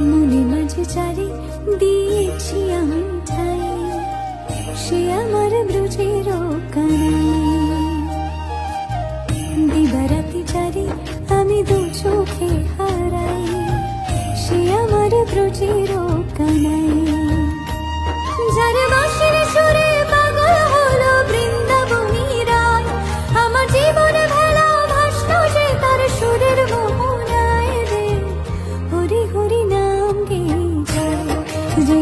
মনে মাঝে চারি দিয়েছি আমি ঠাই, সে আমার ব্রজের কানাই। দিবারাতি চারি আমি দু চোখে হারাই, সে আমার ব্রজের কানাই। যার বাঁশির সুরে পাগল হলো বৃন্দাবনী রায়, আমার জীবন ভেলা ভাসল যে তার সুরের মোহনায় রে। হরি হরি নাম গে যায়, যে